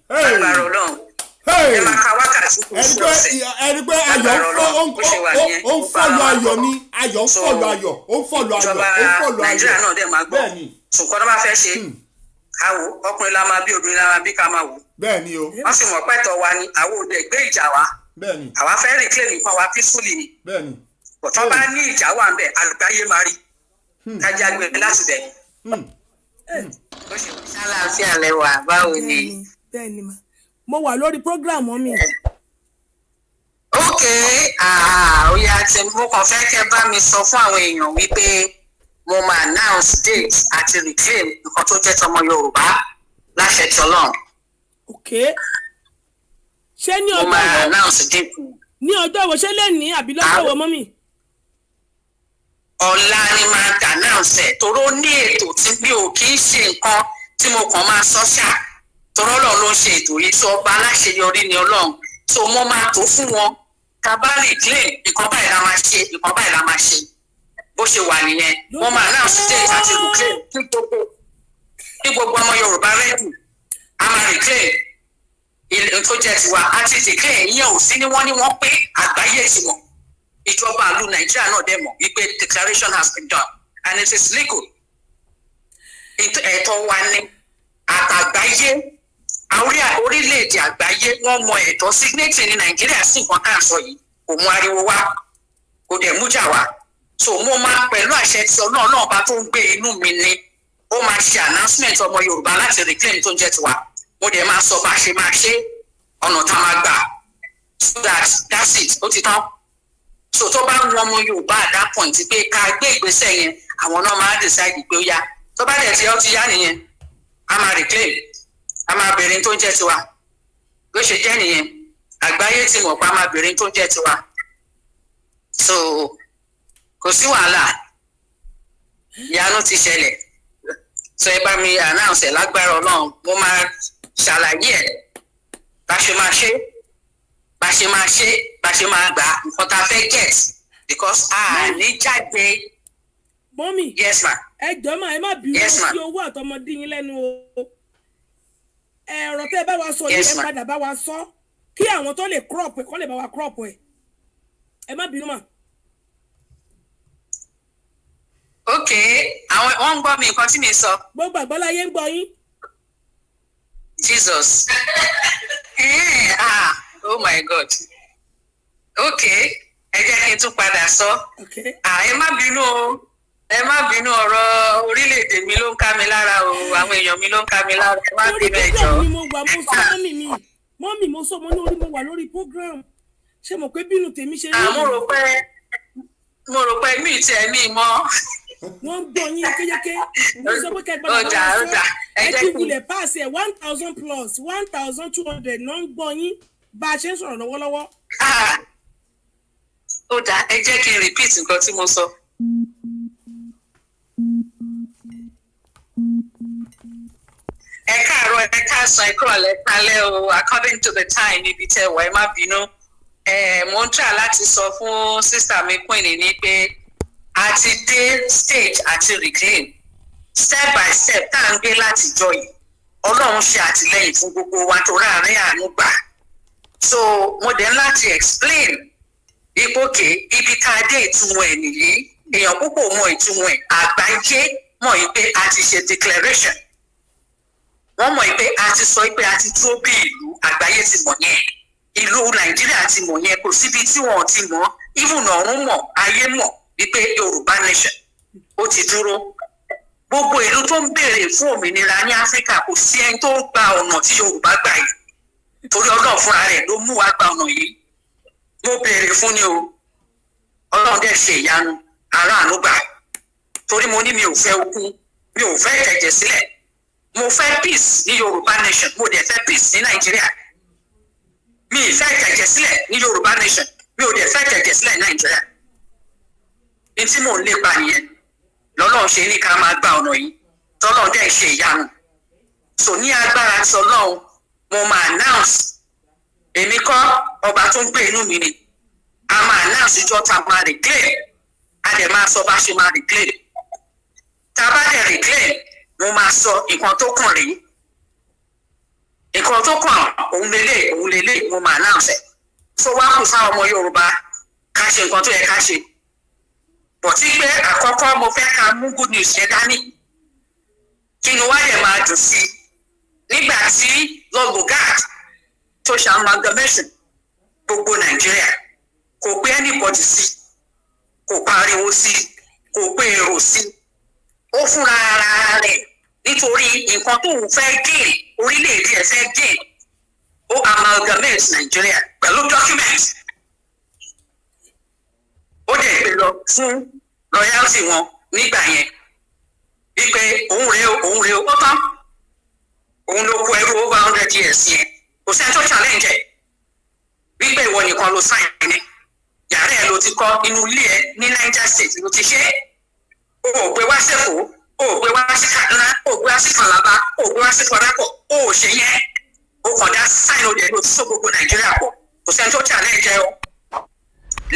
agbára Ọlọ́run ẹ máa ka wákàtí kò sí ọ̀sẹ̀ ẹni pé ayọ̀ ó ń fọ́lù ayọ̀ ni ayọ̀ ń fọ́lù ayọ̀ ó ń fọ́lù ayọ̀ ìjọba Nàìjíríà náà dẹ̀ máa gbọ́ ṣùgbọ́n tó bá fẹ́ ṣe àwò ọkùnrin la máa bí obìnrin la máa bí ká máa wò. bẹ́ẹ̀ni o. wọ́n sì mọ̀ pẹ́tọ̀ wa ni àwọn òde gbé ìjà wa. bẹ́ẹ̀ni. àwa fẹ́ reclaim nǹkan wa peacefully ni. bẹ́ẹ̀ni. bọ̀tọ́ bá ní ìjà wà ń bẹ̀ àlùkáyé máa rí. kájà gbé láti bẹ̀. ó ṣe kí sálàáfíà lẹ́wà báwo ni. bẹ́ẹ̀ni ma mo wà lórí program mi. ok ó yá tí mo kàn fẹ́ kẹ́ bá mi sọ fún àwọn èèyàn wípé mo máa announce date àti reclaim nǹkan tó jẹ́ tọmọ Yorùbá láṣẹ tí Ọlọ́run. ok ṣé ní ọjọ́ wo mo máa announce date. ní ọjọ́ wo ṣé lẹ́ni àbí lọ́jọ́ wo mọ́mì. ọ̀la ni máa announce ẹ̀ toró ní ètò tí mi ò kì í ṣe nǹkan tí mo kàn máa sọ ṣá torọ́ Ọlọ́run ló ń ṣe ètò yìí tó ọba aláṣeyọrí ni Ọlọ́run tó mo máa tó fún wọn ká bá reclaim nǹkan báyìí la máa ṣe nǹkan báyìí la máa ṣe bó ṣe wà nìyẹn wọ́n máa náà state àti reclaim ní gbogbo ọmọ Yorùbá rẹ́dù a máa reclaim ilé tó jẹ́ tiwa àti declare ìyẹn ò sí ní wọ́n pé àgbáyé ti mọ̀ ìjọba ìlú Nàìjíríà náà dẹ̀ mọ̀ wípé declaration has been done and it is legal ẹ̀tọ́ wa ní àtàgbáyé orílẹ̀-èdè àgbáyé wọ́n mọ ẹ̀tọ́ signatory ní Nàìjíríà sí nǹkan tá à ń sọ yìí kò mú ariwo wá kò dẹ̀ mú jà wá so mo máa pẹ̀lú àṣẹ tí Ọlọ́run náà bá tó ń gbé inú mi ni ó máa ṣe announcement ọmọ Yorùbá láti reclaim tó ń jẹ́ tiwa mo dẹ̀ máa sọ bá ṣe máa ṣe ọ̀nà tá a máa gbà so that's it ó ti tán so tó bá ń wọn ọmọ Yorùbá at that point pé ká gbé ìgbésẹ̀ yẹn àwọn náà máa decide pé ó yá tó bá dẹ̀ tí ó ti yá nìyẹn a máa reclaim a máa bẹ̀rẹ̀ tó ń jẹ́ tiwa bó ṣe jẹ́ nìyẹn àgbáyé ti mọ̀ pé a máa bẹ̀rẹ̀ tó ń jẹ́ tiwa so kò sí wàhálà ìyanu ti ṣẹlẹ̀ so ẹ bá mi announce ẹ̀ lágbára Ọlọ́run mo máa ṣàlàyé ẹ̀ bá ṣe máa ṣe bá ṣe máa ṣe bá ṣe máa gbà nǹkan tá a fẹ́ get because a ní jáde. mọ́mì yes ma. ẹ jọ̀ọ́ mà ẹ má bínú sí owó àtọmọdé yín lẹ́nu o ẹ̀rọ tẹ́ ẹ bá wa sọ yìí ẹ padà bá wa sọ kí àwọn tó lè crop ẹ̀ kọ́ lè bá wa crop ẹ̀ ẹ má bínú mà. ok àwọn wọn ń gbọ́ mi nǹkan tí mi sọ. gbogbo àgbọ́láyé ń gbọ́ yín. Jesus oh my God ok ẹ jẹ́ kí n tún padà sọ ẹ má bínú o ẹ má bínú ọ̀rọ̀ orílẹ̀-èdè mi ló ń ká mi lára o àwọn èèyàn mi ló ń ká mi lára ẹ má bínú ẹjọ́. lórí program ni mo wà mo sọ mọ́mì mo sọ mo ní orí mo wà lórí program ṣé mo pé bínú tèmi ṣe rí. mo rò pé mi ì tiẹ̀ mi mọ́. wọ́n ń gbọ́ yín yékéyéké mo sọ pé kẹgbẹ́ náà wọ́n sọ ẹ ti wulẹ̀ páàsì ẹ̀ 1000 plus 1200 náà ń gbọ́ yín bá a ṣe ń sọ̀rọ̀ lọ́wọ́lọ́wọ́. ó dáa ẹ jẹ́ kí n repeat nǹkan tí mo sọ. ẹ káàárọ̀ ẹ káàsán ẹ kúrọ̀lẹ́ kálẹ́ o according to the time níbi tẹ́ wà ẹ má bínú mo ń try láti sọ fún sísà mi Queen ní pé a ti dé stage àti reclaim step by step tá à ń gbé látijọ́ yìí Ọlọ́run ṣe àtìlẹ́yìn fún gbogbo wa tó ráàrin àánú gbà so mo dẹ̀ láti explain ìgbókè ibi tá a dé ìtumọ̀ ẹ̀ nìyí èèyàn púpọ̀ mọ ìtumọ̀ ẹ̀ àgbáyé mọ̀ yìí pé a ti ṣe declaration wọ́n mọ̀ pé a ti sọ pé a ti dúró bí ìlú àgbáyé ti mọ̀ yẹn ìlú Nàìjíríà ti mọ̀ yẹn kò síbi tí wọ́n ti mọ̀ even ọ̀run mọ̀ ayé mọ̀ wípé Yorùbá nation ó ti dúró gbogbo ìlú tó ń béèrè fún òmìnira ní Áfíríkà kò sí ẹni tó ń gba ọ̀nà tí Yorùbá gbà yìí torí Ọlọ́run fúnra rẹ̀ ló mú wa gba ọ̀nà yìí mo béèrè fún ni o Ọlọ́run dẹ̀ ṣe ìyanu aráàánú gbà torí mo ní mi ò fẹ́ ogun mi ò fẹ́ ìtẹ̀jẹ̀ sílẹ̀ mo fẹ́ peace ní Yorùbá nation mo dẹ̀ fẹ́ peace ní Nàìjíríà mi ì fẹ́ ìtẹ̀jẹ̀ sílẹ̀ ní Yorùbá nation mi ò dẹ̀ fẹ́ ìtẹ̀jẹ̀ sílẹ̀ ní Nàìjíríà ní tí mò ń lépa nìyẹn lọ́lọ́run ṣe ní ká máa gba ọ̀nà yìí tọ́lọ́run dẹ̀ ṣe ìyanu so ní agbára tí Ọlọ́run mo máa announce èmi kọ́ ọba tó ń gbé inú mi ni a máa announce ìjọ ta máa reclaim a dẹ̀ máa sọ bá ṣe máa reclaim tá a bá dẹ̀ reclaim mo máa sọ nǹkan tó kàn rí nǹkan tó kàn òun lélẹ̀ mo máa náà ṣe so wá kù fáwọn ọmọ Yorùbá ká ṣe nǹkan tó yẹ ká ṣe bọ̀ tí pé àkọ́kọ́ mo fẹ́ ká mú good news yẹn dání kí ni wá yẹ máa dùn sí nígbà tí lọ́gùgát tó ṣe amalgamation gbogbo Nàìjíríà kò pé anybody sí kò pariwo sí kò pé èrò sí ó fúnra ara rẹ̀ nítorí nǹkan tó ń fẹ́ gain orílẹ̀-èdè ẹ̀ fẹ́ gain ó amalgamate Nàìjíríà pẹ̀lú document ó dẹ̀ gbé lọ fún loyalty wọn nígbà yẹn wípé òun rèé ó tán òun ló kó ẹrú over 100 years yẹn kò sẹ́ni tó challenge ẹ̀ wípé ìwọ nìkan ló sign ní yàrá ẹ̀ ló ti kọ́ inú ilé ẹ̀ ní Niger State ló ti ṣe ó gbé wá sẹ́kọ̀ọ́ ó gbé wá sí Kaduna ó gbé wá sí Calabar ó gbé wá sí Port Harcourt ó ṣe yẹn ó kàn dá sign ó dẹ̀ ló ti sọ gbogbo Nàìjíríà pọ̀ kò sẹ́ni tó challenge ẹ̀ o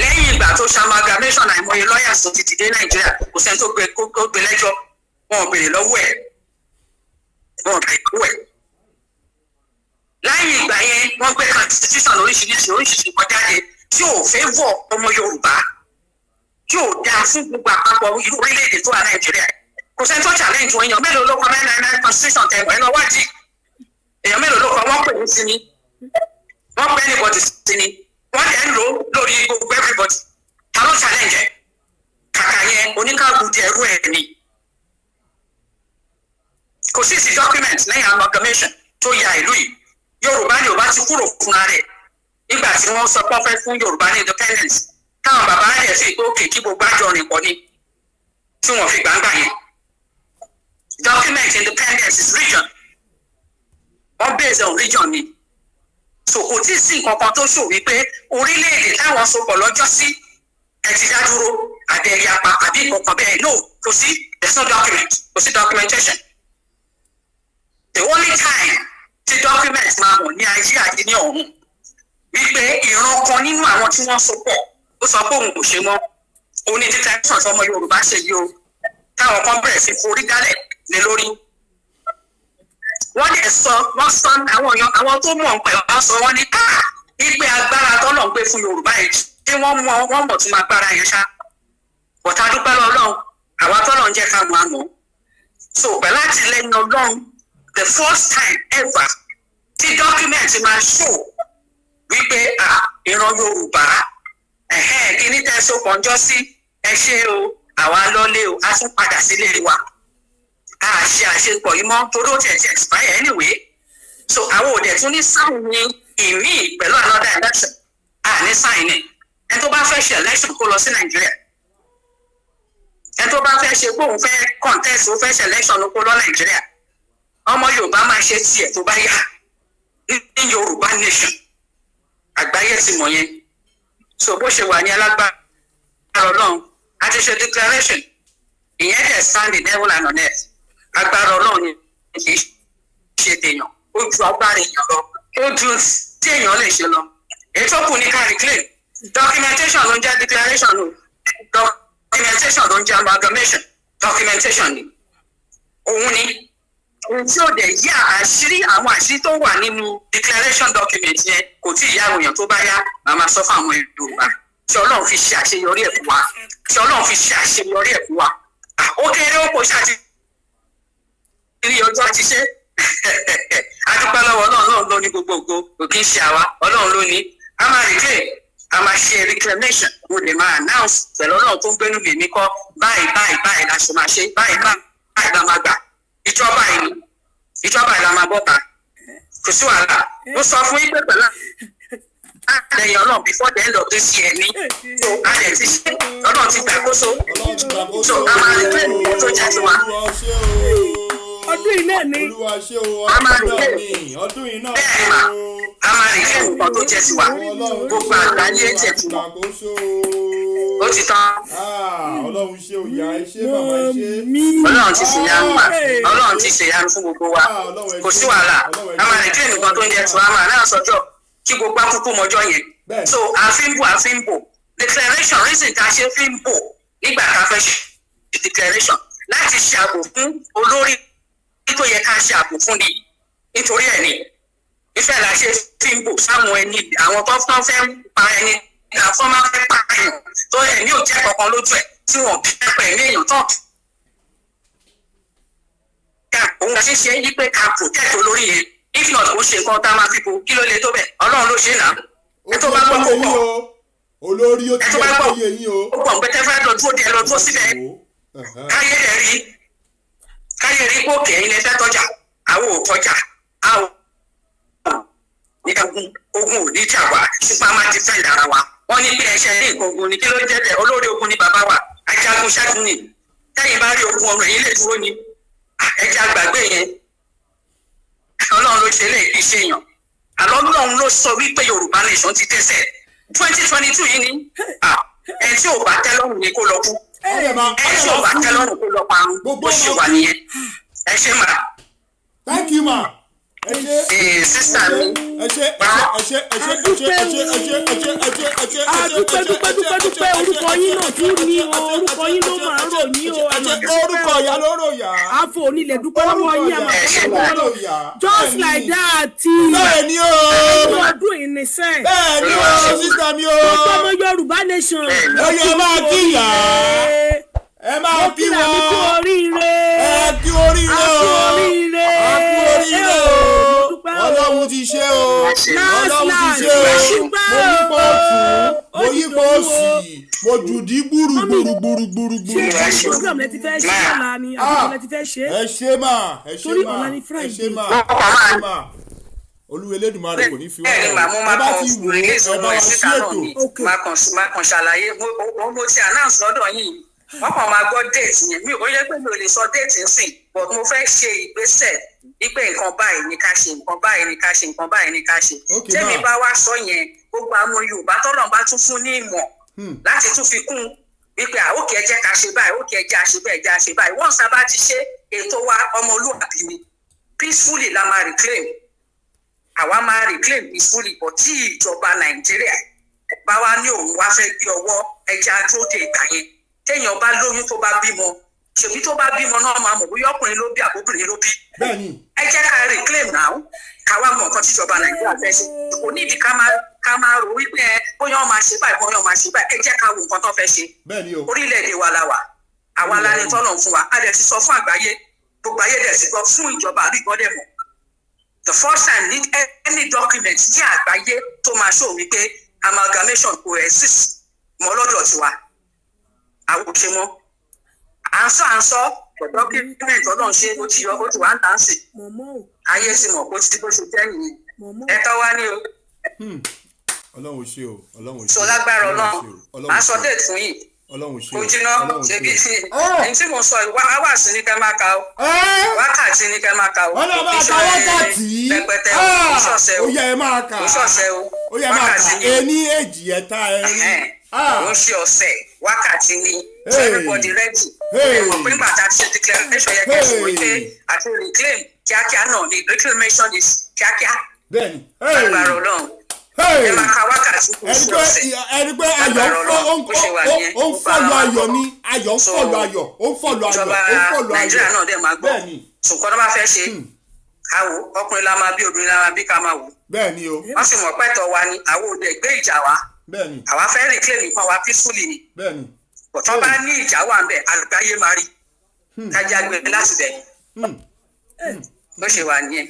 lẹ́yìn ìgbà tó ṣe amalgamation àìmọye lawyers tó ti dìde Nàìjíríà kò sẹ́ni tó gbé lẹ́jọ́ wọn ò béèrè lọ́wọ́ ẹ̀ lẹ́yìn ìgbà yẹn wọ́n gbé constitution oríṣiríṣi kan jáde tí ò favour ọmọ Yorùbá tí ò dáa fún gbogbo àpapọ̀ orílẹ̀-èdè tó wà Nàìjíríà kò sẹ́ni tó challenge wọn èèyàn mélòó ló kọ 999 constitution tẹ̀gbẹ́ náà wájì èèyàn mélòó ló kọ wọ́n pè ní sí ni wọ́n pè anybody sí ni wọ́n dẹ̀ ń lò lórí gbogbo everybody ta ló challenge ẹ̀ kàkà yẹn oníkàgùn di ẹrú ẹ̀ ni kò sí document lẹ́yìn amalgamation tó ya ìlú yìí Yorùbá ni ò bá ti kúrò fúnra rẹ̀ nígbà tí wọ́n sọ pé wọ́n fẹ́ fún Yorùbá ní independence táwọn bàbá rẹ̀ fi òkè kí gbogbo àjọ rìn pọ̀ ní tí wọ́n fi gbangba yẹn document independence is region wọ́n based on region ni so kò tí ì sí nǹkan kan tó ṣò wípé orílẹ̀-èdè táwọn sopọ̀ lọ́jọ́ sí ẹ ti dá dúró àbẹ̀rẹ̀ apá àbí nǹkan bẹ́ẹ̀ no kò sí there's no document kò sí documentation the only time tí document máa hàn ní ayé àti ní ọ̀hún wípé ìran kan nínú àwọn tí wọ́n sopọ̀ ó sọ pé òun kò ṣe mọ́ òun ní títà ẹ̀sán tí ọmọ Yorùbá ṣe yìí o táwọn kan bẹ̀rẹ̀ sí forí dálẹ̀ lé lórí wọ́n dẹ̀ wọ́n sọ àwọn tó mọ̀ pẹ̀ wọ́n sọ wọ́n ní ìpè agbára tọ́lọ̀ ń gbé fún Yorùbá yìí tí wọ́n mọ̀ tún agbára yẹn ṣá bọ̀tá dúpẹ́ lọ́lọ́run àwa tọ́lọ̀ ń jẹ́ ká mọ̀ àmọ́ so pẹ̀lú àtìlẹ́yìn Ọlọ́run the first time ever tí document máa show wípé ìran Yorùbá kíní tẹ̀sán pọ̀njọ́ sí ẹ ṣe o àwa lọ́lé o a tún padà sílé wa a ṣe àṣepọ̀ yìí mọ́ torí ó tẹ̀ expire anyway so àwọn òde tún ní sáìn ní ìmí pẹ̀lú another election ní sáìn ní ẹni tó bá fẹ́ ṣe election kó lọ sí Nàìjíríà ẹni tó bá fẹ́ ṣe pé òun fẹ́ contest ó fẹ́ ṣe election kó lọ Nàìjíríà ọmọ Yorùbá máa ṣe tiẹ̀ tó bá yá ní Yorùbá nation àgbáyé ti mọ̀ yẹn so bó ṣe wà ní alágbára Ọlọ́run a ti ṣe declaration ìyẹn dẹ̀ stand in heaven and on earth agbára Ọlọ́run ni kì í ṣe tèèyàn ó ju agbára èèyàn lọ ó ju tí èèyàn lè ṣe lọ èyí tó kù ní kárí claim documentation ló ń jẹ́ declaration o documentation ló ń jẹ́ amalgamation documentation ni òun ni ohun tí ó dẹ̀ yí àwọn àṣírí tó wà nínú declaration document yẹn kò tí ì yá òyàn tó bá yá màmá sọ fún àwọn Yorùbá tí Ọlọ́run fi ṣe àṣeyọrí ẹ̀ fún wa tí Ọlọ́run fi ṣe àṣeyọrí ẹ̀ fún wa ó kéré ó kò ṣáàtì rí ọjọ́ ti ṣe adúpẹ́ lọ́wọ́ Ọlọ́run ló ní gbogbogbò kò kí ń ṣe àwa Ọlọ́run ló ní a máa reclaim a máa ṣe reclamation mo lè máa announce pẹ̀lú Ọlọ́run tó ń gbénú mi ní kọ́ báyìí la ṣe máa ṣe báyìí la máa gbà ìjọba yìí la máa bọ́ta kò sí wàhálà ó sọ fún yín pé pẹ̀lú àtẹ̀yìn Ọlọ́run before the end of this year ni so a lè ti ṣe Ọlọ́run ti gbàkóso so a máa rí pé tó jẹ́ tiwa. ọdún yìí náà ni a máa rí pé bẹ́ẹ̀ mà a máa rí pé nǹkan tó jẹ́ tiwa gbogbo àgbáyé jẹ́ tiwa ó ti tán. Ọlọ́run ṣe òyà ṣe bàbá ṣe. Ọlọ́run ti ṣe yanu mà Ọlọ́run ti ṣe yanu fún gbogbo wa kò sí wàhálà a máa rí pé nǹkan tó jẹ́ tiwa a máa náà sọjọ́ kí gbogbo akúkú mọjọ́ yẹn so àfin bò declaration reason tá a ṣe fi ń bò nígbà tá a fẹ́ ṣe declaration láti ṣe ààbò fún olórí tó yẹ ká ṣe ààbò fún ni nítorí ẹ̀ ni ìfẹ́ la ṣe fi ń bò sáwọn ẹni àwọn tó fẹ́ pa ẹni àwọn máa fẹ́ pa èèyàn tó ẹ̀mí ò jẹ́ kankan lójú ẹ̀ tí wọ́n bí pẹ̀lú èèyàn tán. òun ṣe ṣe yí pé ká protect olórí yẹn if not ó ṣe nǹkan tá a máa fi bo kí ló lè tó bẹ̀ ọlọ́run ló ṣe é náà. ẹ tó bá gbọ́ kó pọ̀ olórí ó ti gbọ́ yé yín o. ó pọ̀ pẹ́tẹ́ fẹ́ lọ dúró dé lọ dúró síbẹ̀ káyé rí pòkè ilẹ̀ fẹ́ tọ́jà àwọn ò tọ́jà àwọn ní ogun ò ní jà wá ṣùgbọ́n a máa ti fẹ́ ìdára wa wọ́n ní pé ẹ̀ṣẹ̀ ní nǹkan ogun ni kí ló jẹ́ bẹ́ẹ̀ olórí ogun ni bàbá wa ajagun ṣẹ́gun ni tẹ́yìn bá rí ogun ọ̀rọ̀ yìí lè dúró ni ẹ̀jẹ̀ àgbàgbé yẹn ọlọ́run ló ṣe léèkì ṣe èèyàn àlọ́ ọlọ́run ló sọ wípé Yorùbá nation ti tẹ̀sẹ̀ 2022 yìí ni ẹ̀ tí ò bá tẹ́ lọ́rùn ni kó lọ kú ẹ̀ tí ò bá tẹ́ lọ́rùn kó lọ parun bó ṣe wà nìyẹn ẹ ṣe mà. Thank you ma. Sísá mi. Dúpẹ́ orúkọ yín náà tún ní orúkọ yín ló máa ń rò ní o. Orúkọ ìyá ló rò yá. Àfọ̀ onílẹ̀ dúpẹ́ lọ́wọ́ yín àmọ́ just like that. Bẹ́ẹ̀ni o. Ẹni ọdún ìnísẹ́. Bẹ́ẹ̀ni o sísá mi o. Gbogbo ọmọ Yorùbá nation. Oyè máa kíyà. Ẹ máa kí wọn. Mo kí oríire. Ẹ kí oríire o. A kú oríire o. Ọlọ́run ti ṣe o. Ọlọ́run ti ṣe o. Mo yí pọ̀ sí. Mo jùdí gbúrúgbúrúgbúrúgbúrú. Ṣé program lẹ ti fẹ́ ṣe ọ̀la ni àbúrò lẹ ti fẹ́ ṣe? Ẹ ṣe mà. Torí ọ̀la ni Friday. Olúwa Elédùmarè kò ní fi wá. Ẹ bá ti wò ó ẹ bá wá sí ètò. Má kàn ṣàlàyé mo ti announce lọ́dọ̀ yìí. Wọ́n kàn máa gbọ́ déètì yẹn mi ò yẹ pé mi ò lè sọ déètì nsìn but mo fẹ́ ṣe ìgbésẹ̀ wípé nǹkan báyìí ni ká ṣe nǹkan báyìí ni ká ṣe nǹkan báyìí ni ká ṣe. Tẹ́mi bá wá sọ yẹn gbogbo àwọn Yorùbá tọ́lọ̀ bá tún fún ní ìmọ̀ láti tún fi kún wípé àókè ẹjẹ́ ká ṣe báyìí òkè ẹjẹ́ àṣe bẹ́ẹ̀ ẹjẹ́ àṣe báyìí wọ́n sábà ti ṣe ètò wa ọmọlúwàbí ni peacefully la máa reclaim àwa máa reclaim peacefully but tí ìjọba Nàìjíríà bá wá ní òun wá fẹ́ gbé ọwọ́ ẹjẹ́ àtúndé ìgbà yẹn téèyàn bá lóyún tó bá bímọ ṣèbí tó bá bímọ náà máa mọ̀ bóyá ọkùnrin ló bí àbóbìnrin ló bí. ẹ jẹ́ ká reclaim now káwá mọ̀ nǹkan tíjọba Nàìjíríà fẹ́ ṣe kò nídìí ká máa rò wípé bóyá wọ́n máa ṣe báyìí bóyá wọ́n máa ṣe báyìí ẹ jẹ́ ká wo nǹkan tó fẹ́ ṣe. orílẹ̀-èdè wa la wà àwa la ní tọ́lọ̀ fún wa a dẹ̀ ti sọ fún àgbáyé gbogbo ayé dẹ̀ ti gbọ́ fún ìjọba àrígbọ́dẹ̀ mọ̀ the first time need any document ní àgbáyé tó máa show wípé amalgamation kò exist mọ́ lọ́dọ̀ tiwa àwọn òkè mọ́ à ń sọ dọ́kímẹ̀ntì ọlọ́run ṣe ó ti yọ ó ti wà ń tàn sí ayé ti mọ̀ bó ti bó ṣe jẹ́ nìyẹn ẹ tọ́ wá ní o. Ọlọ́run ṣe o Ọlọ́run ṣe. sọ lágbára Ọlọ́run à ń sọ déètì fún yìí kò jiná ṣebí ẹni tí mo sọ wáwàsí ní kẹ́ máa ka o wákàtí ní kẹ́ máa ka o pẹpẹtẹ o ìṣọ̀ṣẹ́ o ìṣọ̀ṣẹ́ o wákàtí ní ẹni èjì ẹ̀ta ẹ̀rin ó ń ṣe ọ̀sẹ̀ wákàtí ni everybody ready ẹ̀mọ̀ pé nígbà tá a ti ṣe declaration yẹn kẹ́sì wípé àti reclaim kíákíá náà ni reclamation is kíákíá agbára Ọlọ́run ẹ máa ka wákàtí kò sí ọ̀sẹ̀ ẹni pé ayọ̀ ó ń fọ̀lù ayọ̀ ni ayọ̀ ń fọ̀lù ayọ̀ ó ń fọ̀lù ayọ̀ ìjọba Nàìjíríà náà dẹ̀ máa gbọ́ ṣùgbọ́n tó bá fẹ́ ṣe káwo ọkùnrin la máa bí obìnrin la máa bí ká máa wò wọ́n sì mọ̀ pẹ́tọ̀ wa ni àwọn òde gbé ìjà wa àwa fẹ́ reclaim nǹkan wa peacefully ni bọ̀tọ́ bá ní ìjà wà ń bẹ̀ àgbáyé máa rí kájà gbé láti bẹ̀ bó ṣe wà nìyẹn.